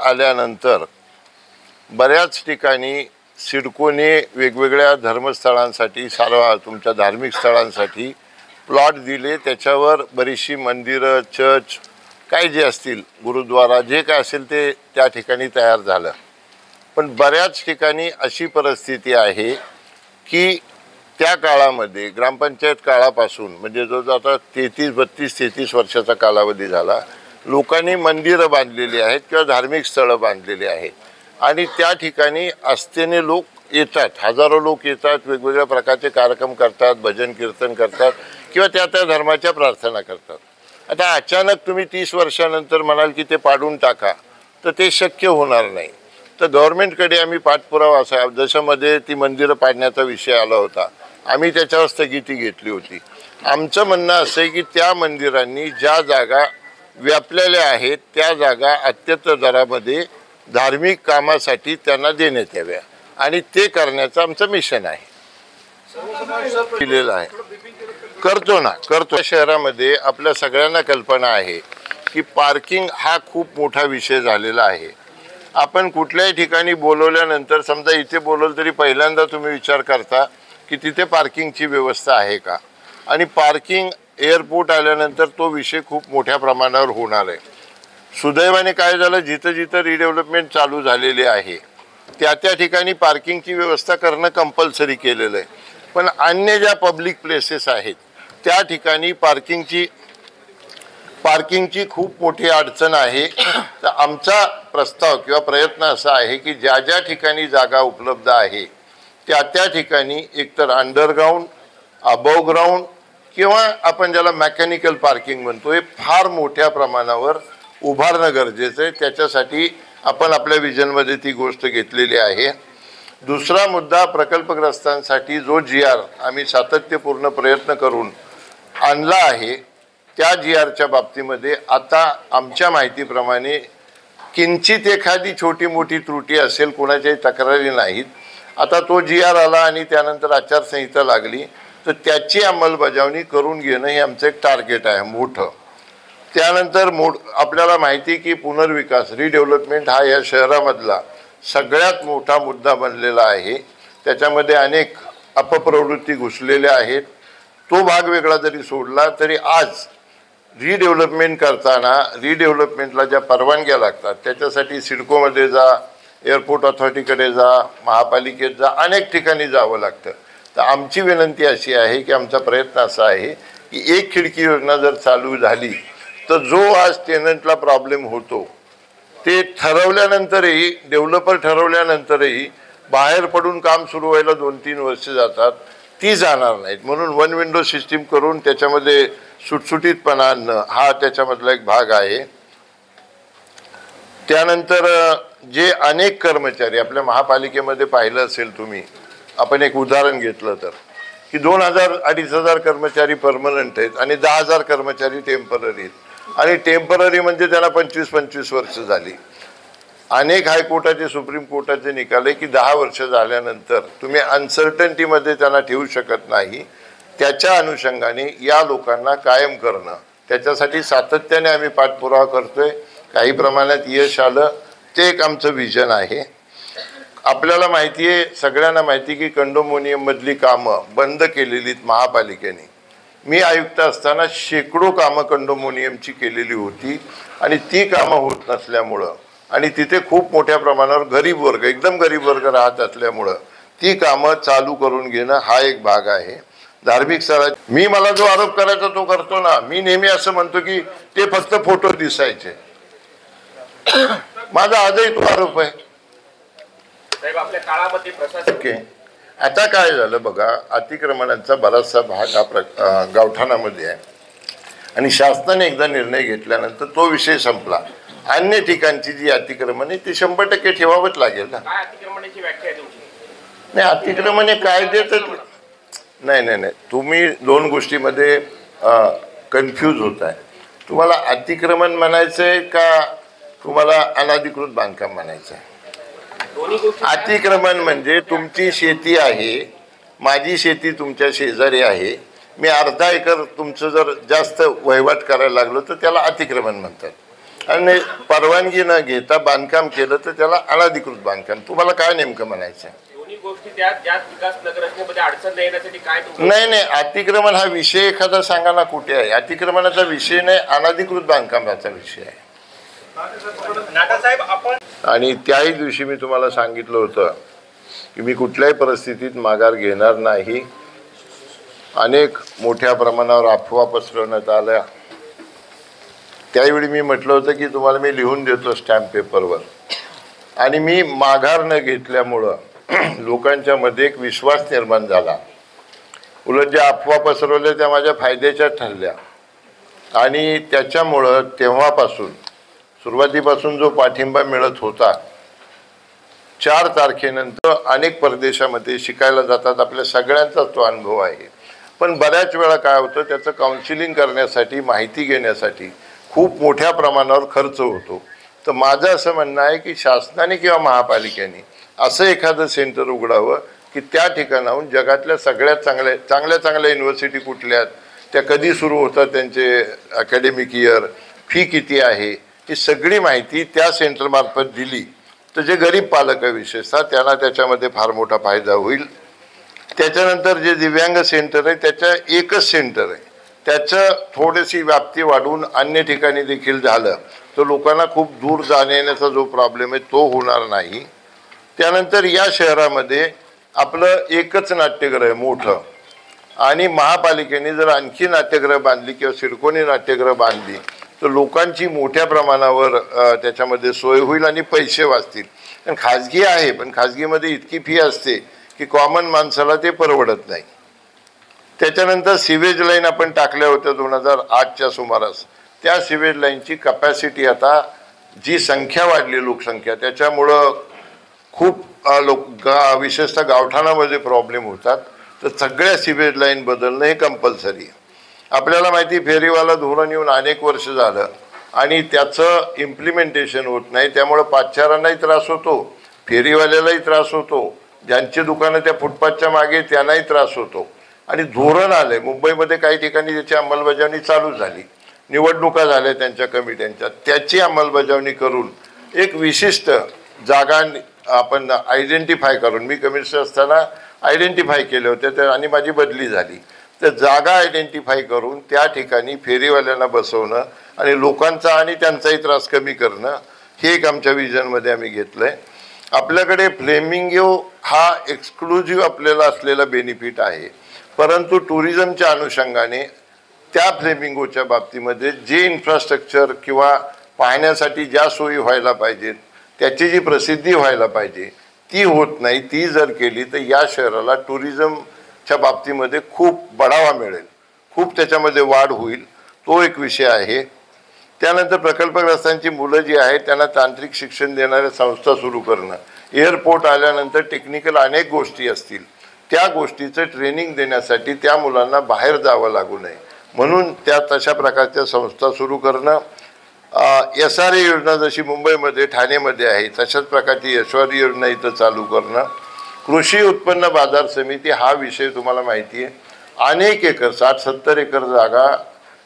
आल्यानंतर बऱ्याच ठिकाणी सिडकोने वेगवेगळ्या धर्मस्थळांसाठी तुमच्या धार्मिक स्थळांसाठी प्लॉट दिले, त्याच्यावर बरीचशी मंदिरं, चर्च काय जे असतील, गुरुद्वारा जे काय असेल ते त्या ठिकाणी तयार झालं. पण बऱ्याच ठिकाणी अशी परिस्थिती आहे की त्या काळामध्ये ग्रामपंचायत काळापासून म्हणजे जो आता 33 वर्षाचा कालावधी झाला, लोकांनी मंदिरं बांधलेली आहेत किंवा धार्मिक स्थळं बांधलेली आहेत आणि त्या ठिकाणी आस्थेने लोक येतात, हजारो लोक येतात, वेगवेगळ्या प्रकारचे कार्यक्रम करतात, भजन कीर्तन करतात किंवा त्या त्या धर्माच्या प्रार्थना करतात. आता अचानक तुम्ही 30 वर्षानंतर म्हणाल की ते पाडून टाका, तर ते शक्य होणार नाही. तर गव्हर्नमेंटकडे आम्ही पाठपुरावा असा, जसं मध्ये ती मंदिरं पाडण्याचा विषय आला होता, आम्ही त्याच्यावर स्थगिती घेतली होती. आमचं म्हणणं असं आहे की त्या मंदिरांनी ज्या जागा व्यापलेल्या आहेत त्या जागा अत्यंत दरामध्ये धार्मिक कामासाठी त्यांना देण्यात याव्या आणि ते करण्याचं आमचं मिशन आहे. दिलेलं आहे, करतो. शहरामध्ये आपल्या सगळ्यांना कल्पना आहे की पार्किंग हा खूप मोठा विषय झालेला आहे. आपण कुठल्याही ठिकाणी बोलवल्यानंतर, समजा इथे बोलवलं तरी पहिल्यांदा तुम्ही विचार करता की तिथे पार्किंगची व्यवस्था आहे का, आणि पार्किंग एअरपोर्ट आल्यानंतर तो विषय खूप मोठ्या प्रमाणावर होणार आहे. सुदैवाने काय झालं, जिथं जिथं रिडेव्हलपमेंट चालू झालेली आहे त्या त्या ठिकाणी पार्किंगची व्यवस्था करणं कंपल्सरी केलेलं आहे. पण अन्य ज्या पब्लिक प्लेसेस आहेत त्या ठिकाणी पार्किंगची खूप मोठी अडचण आहे. तर आमचा प्रस्ताव किंवा प्रयत्न असा आहे की ज्या ज्या ठिकाणी जागा उपलब्ध आहे त्या त्या ठिकाणी एकतर अंडरग्राऊंड, अबव ग्राउंड किंवा आपण ज्याला मेकॅनिकल पार्किंग म्हणतो, हे फार मोठ्या प्रमाणावर उभारणं गरजेचं आहे. त्याच्यासाठी आपण आपल्या विजनमध्ये ती गोष्ट घेतलेली आहे. दुसरा मुद्दा, प्रकल्पग्रस्तांसाठी जो GR आम्ही सातत्यपूर्ण प्रयत्न करून आणला आहे, त्या GRच्या बाबतीमध्ये आता आमच्या माहितीप्रमाणे किंचित एखादी छोटी मोठी त्रुटी असेल, कोणाच्याही तक्रारी नाहीत. आता तो GR आला आणि त्यानंतर आचारसंहिता लागली, तर त्याची अंमलबजावणी करून घेणं हे आमचं एक टार्गेट आहे मोठं. त्यानंतर आपल्याला माहिती की पुनर्विकास, रिडेव्हलपमेंट हा या शहरामधला सगळ्यात मोठा मुद्दा बनलेला आहे. त्याच्यामध्ये अनेक अपप्रवृत्ती घुसलेल्या आहेत. तो भाग वेगळा जरी सोडला तरी आज रिडेव्हलपमेंट करताना रिडेव्हलपमेंटला ज्या परवानग्या लागतात त्याच्यासाठी सिडकोमध्ये जा, एअरपोर्ट अथॉरिटीकडे जा, महापालिकेत जा, अनेक ठिकाणी जावं लागतं. तर आमची विनंती अशी आहे की आमचा प्रयत्न असा आहे की एक खिडकी योजना जर चालू झाली तर जो आज टेनंटला प्रॉब्लेम होतो ते ठरवल्यानंतरही, डेव्हलपर ठरवल्यानंतरही बाहेर पडून काम सुरू व्हायला 2-3 वर्ष जातात, ती जाणार नाहीत. म्हणून वन विंडो सिस्टीम करून त्याच्यामध्ये सुटसुटीतपणा आणणं हा त्याच्यामधला एक भाग आहे. त्यानंतर जे अनेक कर्मचारी आपल्या महापालिकेमध्ये पाहिलं असेल तुम्ही, आपण एक उदाहरण घेतलं तर की 2,000-2,500 कर्मचारी परमनंट आहेत आणि 10,000 कर्मचारी टेम्पररी आहेत. आणि टेम्पररी म्हणजे त्यांना 25-25 वर्ष झाली. अनेक हायकोर्टाचे, सुप्रीम कोर्टाचे निकाल आहे की 10 वर्ष झाल्यानंतर तुम्ही अनसर्टन्टीमध्ये त्यांना ठेवू शकत नाही. त्याच्या अनुषंगाने या लोकांना कायम करणं, त्याच्यासाठी सातत्याने आम्ही पाठपुरावा करतोय. काही प्रमाणात यश आलं, ते एक आमचं विजन आहे. आपल्याला माहिती आहे, सगळ्यांना माहिती की कंडोमोनियममधली कामं बंद केलेलीत महापालिकेने. मी आयुक्त असताना शेकडो कामं कंडोमोनियमची केलेली होती आणि ती कामं होत नसल्यामुळं आणि तिथे खूप मोठ्या प्रमाणावर गरीब वर्ग, एकदम गरीब वर्ग राहत असल्यामुळं ती कामं चालू करून घेणं हा एक भाग आहे. धार्मिक स्थळात मला जो आरोप करायचा तो करतो ना. मी नेहमी असं म्हणतो की ते फक्त फोटो दिसायचे. माझा आजही तो आरोप आहे. आता काय झालं बघा, अतिक्रमणाचा बराचसा भाग हा गावठाणामध्ये आहे आणि शासनाने एकदा निर्णय घेतल्यानंतर तो विषय संपला. अन्य ठिकाणची जी अतिक्रमण आहे ते 100% ठेवावंच लागेल ना. नाही, अतिक्रमण हे कायद्याचं नाही. तुम्ही दोन गोष्टीमध्ये कन्फ्यूज होत आहे. तुम्हाला अतिक्रमण म्हणायचं आहे का तुम्हाला अनधिकृत बांधकाम म्हणायचं आहे? अतिक्रमण म्हणजे तुमची शेती आहे, माझी शेती तुमच्या शेजारी आहे, मी अर्धा एकर तुमचं जर जास्त वहिवाट करायला लागलो तर त्याला अतिक्रमण म्हणतात. आणि परवानगी न घेता बांधकाम केलं तर त्याला अनधिकृत बांधकाम. तुम्हाला काय नेमकं म्हणायचं आहे? दोन्ही गोष्टी त्यात विकास नगररचनेमध्ये अडचण येण्यासाठी काय? नाही, अतिक्रमण हा विषय एखादा सांगा ना कुठे आहे. अतिक्रमणाचा विषय नाही, अनधिकृत बांधकामाचा विषय आहे. आणि त्याही दिवशी मी तुम्हाला सांगितलं होतं की मी कुठल्याही परिस्थितीत माघार घेणार नाही. अनेक मोठ्या प्रमाणावर अफवा पसरवण्यात आल्या. त्यावेळी मी म्हटलं होतं की तुम्हाला मी लिहून देतो स्टॅम्प पेपरवर. आणि मी माघार न घेतल्यामुळं लोकांच्या मध्ये एक विश्वास निर्माण झाला. उलट ज्या अफवा पसरवल्या त्या माझ्या फायद्याच्या ठरल्या. आणि त्याच्यामुळं तेव्हापासून सुरुवातीपासून जो पाठिंबा मिळत होता, 4 तारखेनंतर अनेक परदेशामध्ये शिकायला जातात, आपल्या सगळ्यांचाच तो अनुभव आहे. पण बऱ्याच वेळा काय होतं, त्याचं काउन्सिलिंग करण्यासाठी, माहिती घेण्यासाठी खूप मोठ्या प्रमाणावर खर्च होतो. तर माझं असं म्हणणं आहे की शासनाने किंवा महापालिकेने असं एखादं सेंटर उघडावं की त्या ठिकाणाहून जगातल्या सगळ्यात चांगल्या युनिव्हर्सिटी कुठल्या आहेत, त्या कधी सुरू होतात, त्यांचे अकॅडमिक इयर, फी किती आहे, ही सगळी माहिती त्या सेंटरमार्फत दिली तर जे गरीब पालक आहे विशेषतः त्यांना त्याच्यामध्ये फार मोठा फायदा होईल. त्याच्यानंतर जे दिव्यांग सेंटर आहे त्याच्या एकच सेंटर आहे, त्याचं थोडीशी व्याप्ती वाढवून अन्य ठिकाणी देखील झालं तर लोकांना खूप दूर जाण्याचा जो प्रॉब्लेम आहे तो होणार नाही. त्यानंतर या शहरामध्ये आपलं एकच नाट्यगृह आहे मोठं, आणि महापालिकेने जर आणखी नाट्यगृह बांधली किंवा सिडकोने नाट्यगृह बांधली तर लोकांची मोठ्या प्रमाणावर त्याच्यामध्ये सोय होईल आणि पैसे वाचतील. कारण खाजगी आहे पण खाजगीमध्ये इतकी फी असते की कॉमन माणसाला ते परवडत नाही. त्याच्यानंतर सिवेज लाईन आपण टाकल्या होत्या 2008च्या सुमारास. त्या सिवेज लाईनची कपॅसिटी आता जी संख्या वाढली लोकसंख्या त्याच्यामुळं खूप विशेषतः गावठाणामध्ये प्रॉब्लेम होतात. तर सगळ्या सिवेज लाईन बदलणं हे कंपल्सरी आहे. आपल्याला माहिती फेरीवाला धोरण येऊन अनेक वर्ष झालं आणि त्याचं इम्प्लिमेंटेशन होत नाही. त्यामुळं पादचाऱ्यांनाही त्रास होतो, फेरीवाल्यालाही त्रास होतो, ज्यांची दुकानं त्या फुटपाथच्या मागे त्यांनाही त्रास होतो. आणि धोरण आले मुंबईमध्ये काही ठिकाणी त्याची अंमलबजावणी चालू झाली, निवडणुका झाल्या त्यांच्या कमिट्यांच्या, त्याची अंमलबजावणी करून एक विशिष्ट जागा आपण आयडेंटिफाय करून, मी कमिशनर असताना आयडेंटिफाय केले होते तर, आणि माझी बदली झाली, तर जागा आयडेंटिफाय करून त्या ठिकाणी फेरीवाल्यांना बसवणं आणि लोकांचा आणि त्यांचाही त्रास कमी करणं हे एक आमच्या विजनमध्ये आम्ही घेतलं आहे. आपल्याकडे फ्लेमिंगो हा एक्सक्लुझिव्ह आपल्याला असलेला बेनिफिट आहे, परंतु टुरिझमच्या अनुषंगाने त्या फ्लेमिंगोच्या बाबतीमध्ये जे इन्फ्रास्ट्रक्चर किंवा पाहण्यासाठी ज्या सोयी व्हायला पाहिजेत, त्याची जी प्रसिद्धी व्हायला पाहिजे ती होत नाही. ती जर केली तर या शहराला टुरिझमच्या बाबतीमध्ये खूप बढावा मिळेल, खूप त्याच्यामध्ये वाढ होईल. तो एक विषय आहे. त्यानंतर प्रकल्पग्रस्तांची मुलं जी आहेत त्यांना तांत्रिक शिक्षण देणाऱ्या संस्था सुरू करणं, एअरपोर्ट आल्यानंतर टेक्निकल अनेक गोष्टी असतील, त्या गोष्टीचं ट्रेनिंग देण्यासाठी त्या मुलांना बाहेर जावं लागू नये म्हणून त्या तशा प्रकारच्या संस्था सुरू करणं. SRA योजना जशी मुंबईमध्ये ठाणेमध्ये आहे तशाच प्रकारची यशस्वी योजना इथं चालू करणं. कृषी उत्पन्न बाजार समिती हा विषय तुम्हाला माहिती आहे, अनेक एकर 60-70 एकर जागा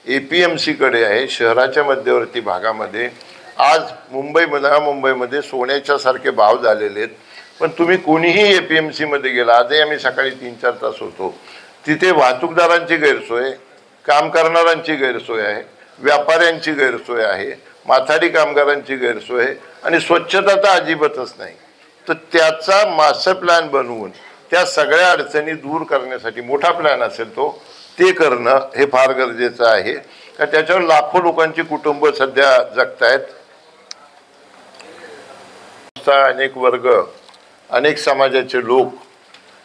APMCकडे आहे शहराच्या मध्यवर्ती भागामध्ये. आज मुंबईमध्ये सोन्याच्या सारखे भाव झालेले आहेत, पण तुम्ही कोणीही APMCमध्ये गेला, आजही आम्ही सकाळी 3-4 तास होतो, तिथे वाहतूकदारांची गैरसोय, काम करणाऱ्यांची गैरसोय आहे, व्यापाऱ्यांची गैरसोय आहे, माथाडी कामगारांची गैरसोय आहे आणि स्वच्छता तर अजिबातच नाही. तर त्याचा मास्टर प्लॅन बनवून त्या सगळ्या अडचणी दूर करण्यासाठी मोठा प्लॅन असेल तो ते करणं हे फार गरजेचं आहे. कारण त्याच्यावर लाखो लोकांची कुटुंब सध्या जगतायत. अनेक वर्ग, अनेक समाजाचे लोक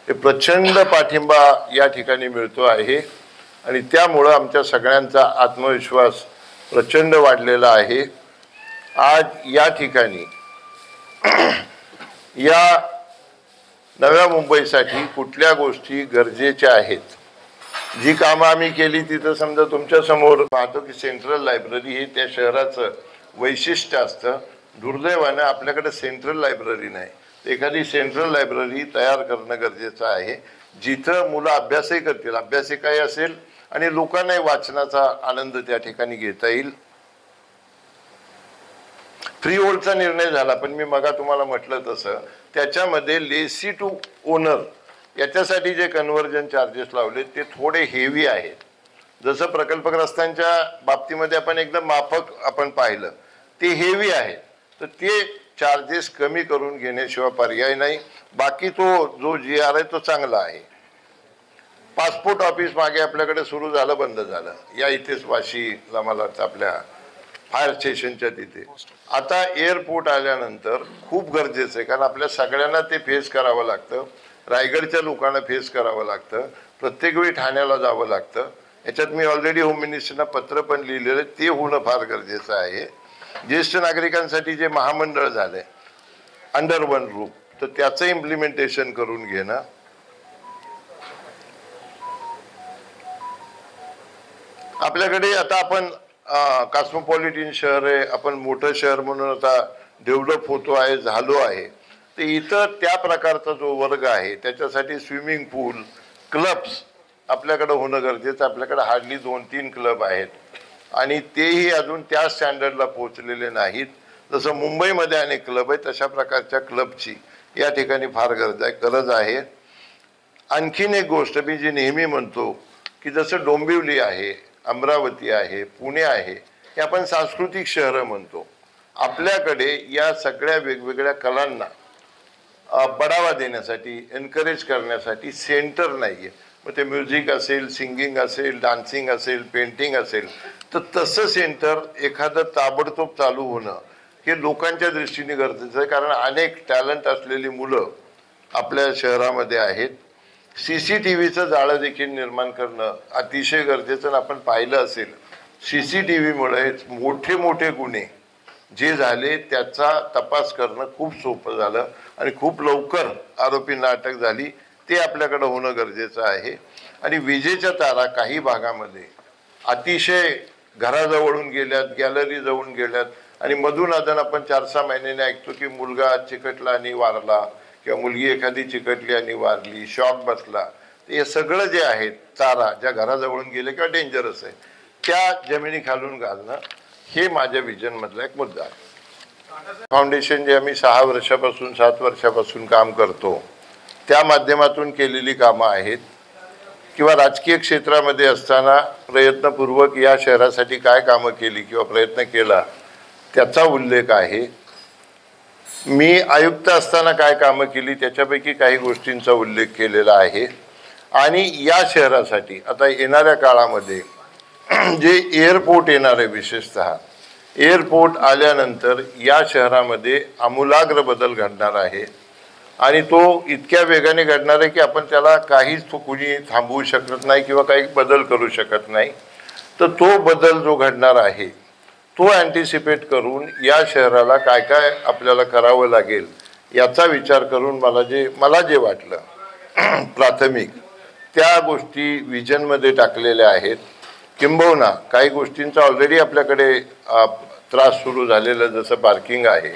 हे प्रचंड पाठिंबा या ठिकाणी मिळतो आहे आणि त्यामुळं आमच्या सगळ्यांचा आत्मविश्वास प्रचंड वाढलेला आहे. आज या ठिकाणी या नव्या मुंबईसाठी कुठल्या गोष्टी गरजेच्या आहेत, जी कामं आम्ही केली तिथं समजा तुमच्यासमोर पाहतो की सेंट्रल लायब्ररी हे त्या शहराचं वैशिष्ट्य असतं. दुर्दैवानं आपल्याकडे सेंट्रल लायब्ररी नाही. एखादी सेंट्रल लायब्ररी तयार करणं गरजेचं आहे जिथं मुलं अभ्यासही करतील, अभ्यासिकाही असेल आणि लोकांनाही वाचनाचा आनंद त्या ठिकाणी घेता येईल. फ्री होल्डचा निर्णय झाला, पण मी मगा तुम्हाला म्हटलं तसं त्याच्यामध्ये लेसी टू ओनर याच्यासाठी जे कन्व्हर्जन चार्जेस लावले ते थोडे हेवी आहेत. जसं प्रकल्पग्रस्तांच्या बाबतीमध्ये आपण एकदम माफक आपण पाहिलं, ते हेवी आहे. तर ते चार्जेस कमी करून घेण्याशिवाय पर्याय नाही. बाकी तो जो GR आहे तो चांगला आहे. पासपोर्ट ऑफिस मागे आपल्याकडे सुरू झालं, बंद झालं. या इथेच वाशीला मला वाटतं आपल्या फायर स्टेशनच्या तिथे. आता एअरपोर्ट आल्यानंतर खूप गरजेचं आहे, कारण आपल्या सगळ्यांना ते फेस करावं लागतं. रायगडच्या लोकांना फेस करावं लागतं, प्रत्येक वेळी ठाण्याला जावं लागतं. याच्यात मी ऑलरेडी होम मिनिस्टरना पत्र पण लिहिलेलं, ते होणं फार गरजेचं आहे. ज्येष्ठ नागरिकांसाठी जे महामंडळ झालंय अंडर वन रूफ, तर त्याचं इम्प्लिमेंटेशन करून घेणं. आपल्याकडे आता आपण कॉस्मोपॉलिटन शहर आहे, आपण मोठं शहर म्हणून आता डेव्हलप होतो आहे, झालो आहे. तर इथं त्या प्रकारचा जो वर्ग आहे त्याच्यासाठी स्विमिंग पूल, क्लब्स आपल्याकडे होणं गरजेचं. आपल्याकडे हार्डली 2-3 क्लब आहेत आणि तेही अजून त्या स्टँडर्डला पोहोचलेले नाहीत. जसं मुंबईमध्ये अनेक क्लब आहेत, तशा प्रकारच्या क्लबची या ठिकाणी फार गरज आहे. आणखीन एक गोष्ट मी जी नेहमी म्हणतो की जसं डोंबिवली आहे, अमरावती आहे, पुणे आहे, हे आपण सांस्कृतिक शहरं म्हणतो. आपल्याकडे या सगळ्या वेगवेगळ्या कलांना बढावा देण्यासाठी, एनकरेज करण्यासाठी सेंटर नाही आहे. मग ते म्युझिक असेल, सिंगिंग असेल, डान्सिंग असेल, पेंटिंग असेल, तर तसं सेंटर एखादं ताबडतोब चालू होणं हे लोकांच्या दृष्टीने गरजेचं आहे. कारण अनेक टॅलेंट असलेली मुलं आपल्या शहरामध्ये आहेत. CCTVचं जाळं देखील निर्माण करणं अतिशय गरजेचं. आपण पाहिलं असेल CCTVमुळे मोठे मोठे गुन्हे जे झाले त्याचा तपास करणं खूप सोपं झालं आणि खूप लवकर आरोपींना अटक झाली. ते आपल्याकडे होणं गरजेचं आहे. आणि विजेच्या तारा काही भागामध्ये अतिशय घराजवळून गेल्यात, गॅलरी जवळून गेल्यात आणि मधून अजून आपण 4-6 महिन्याने ऐकतो की मुलगा चिकटला आणि वारला किंवा मुलगी एखादी चिकटली आणि वारली, शॉक बसला. हे सगळं जे आहे तारा ज्या घराजवळून गेले किंवा डेंजरस आहे त्या जमिनी खालून घालणं हे माझ्या विजनमधला एक मुद्दा आहे. फाउंडेशन जे आम्ही 6 वर्षापासून 7 वर्षापासून काम करतो त्या माध्यमातून केलेली कामं आहेत किंवा राजकीय क्षेत्रामध्ये असताना प्रयत्नपूर्वक या शहरासाठी काय कामं केली किंवा प्रयत्न केला त्याचा उल्लेख आहे. मी आयुक्त असताना काय कामं केली त्याच्यापैकी काही गोष्टींचा उल्लेख केलेला आहे. आणि या शहरासाठी आता येणाऱ्या काळामध्ये जे एअरपोर्ट येणार आहे, विशेषतः एअरपोर्ट आल्यानंतर या शहरामध्ये आमूलाग्र बदल घडणार आहे आणि तो इतक्या वेगाने घडणार आहे की आपण त्याला काहीच कुणी थांबवू शकत नाही किंवा काही बदल करू शकत नाही. तर तो बदल जो घडणार आहे तो अँटिसिपेट करून या शहराला काय काय आपल्याला करावं लागेल याचा विचार करून मला जे वाटलं प्राथमिक त्या गोष्टी विजनमध्ये टाकलेल्या आहेत. किंबहुना काही गोष्टींचा ऑलरेडी आपल्याकडे त्रास सुरू झालेला, जसं पार्किंग आहे,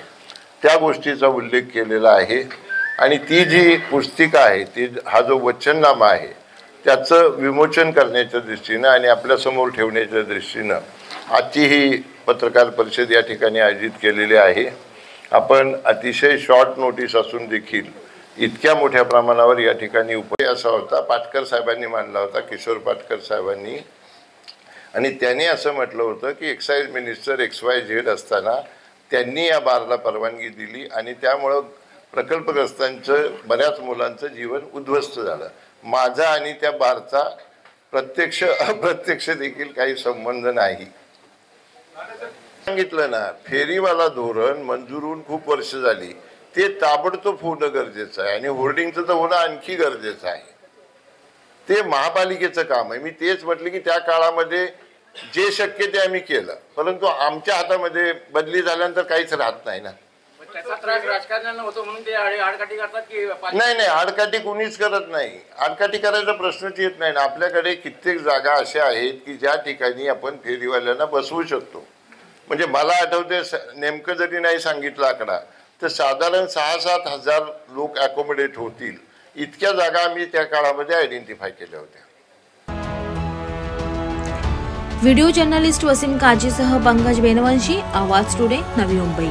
त्या गोष्टीचा उल्लेख केलेला आहे. आणि ती जी पुस्तिका आहे, ती हा जो वचननामा आहे त्याचं विमोचन करण्याच्या दृष्टीनं आणि आपल्यासमोर ठेवण्याच्या दृष्टीनं आजची ही पत्रकार परिषद या ठिकाणी आयोजित केलेली आहे. आपण अतिशय शॉर्ट नोटीस असून देखील इतक्या मोठ्या प्रमाणावर या ठिकाणी असा होता, पाटकर साहेबांनी मांडला होता, किशोर पाटकर साहेबांनी. आणि त्याने असं म्हटलं होतं की एक्साईज मिनिस्टर XYZ असताना त्यांनी या बारला परवानगी दिली आणि त्यामुळं प्रकल्पग्रस्तांचं बऱ्याच मुलांचं जीवन उद्ध्वस्त झालं. माझा आणि त्या बारचा प्रत्यक्ष अप्रत्यक्ष देखील काही संबंध नाही. सांगितलं ना, फेरीवाला धोरण मंजूर होऊन खूप वर्ष झाली, ते ताबडतोब होणं गरजेचं आहे आणि होर्डिंगचं तर होणं आणखी गरजेचं आहे. ते महापालिकेचं काम आहे. मी तेच म्हटलं की त्या काळामध्ये जे शक्य ते आम्ही केलं, परंतु आमच्या हातामध्ये बदली झाल्यानंतर काहीच राहत नाही ना. नाही, आडकाठी कोणीच करत नाही. आडकाठी करायचा प्रश्नच येत नाही ना. आपल्याकडे कित्येक जागा अशा आहेत की ज्या ठिकाणी आपण फेरीवाल्यांना बसवू शकतो. म्हणजे मला आठवते, नेमकं जरी नाही सांगितलं आकडा, तर साधारण 6-7 हजार लोक अकोमोडेट होतील इतक्या जागा आम्ही त्या काळामध्ये आयडेंटिफाय केल्या होत्या. व्हिडिओ जर्नलिस्ट वसीम काजीसह पंकज बेनवंशी, आवाज टुडे, नवी मुंबई.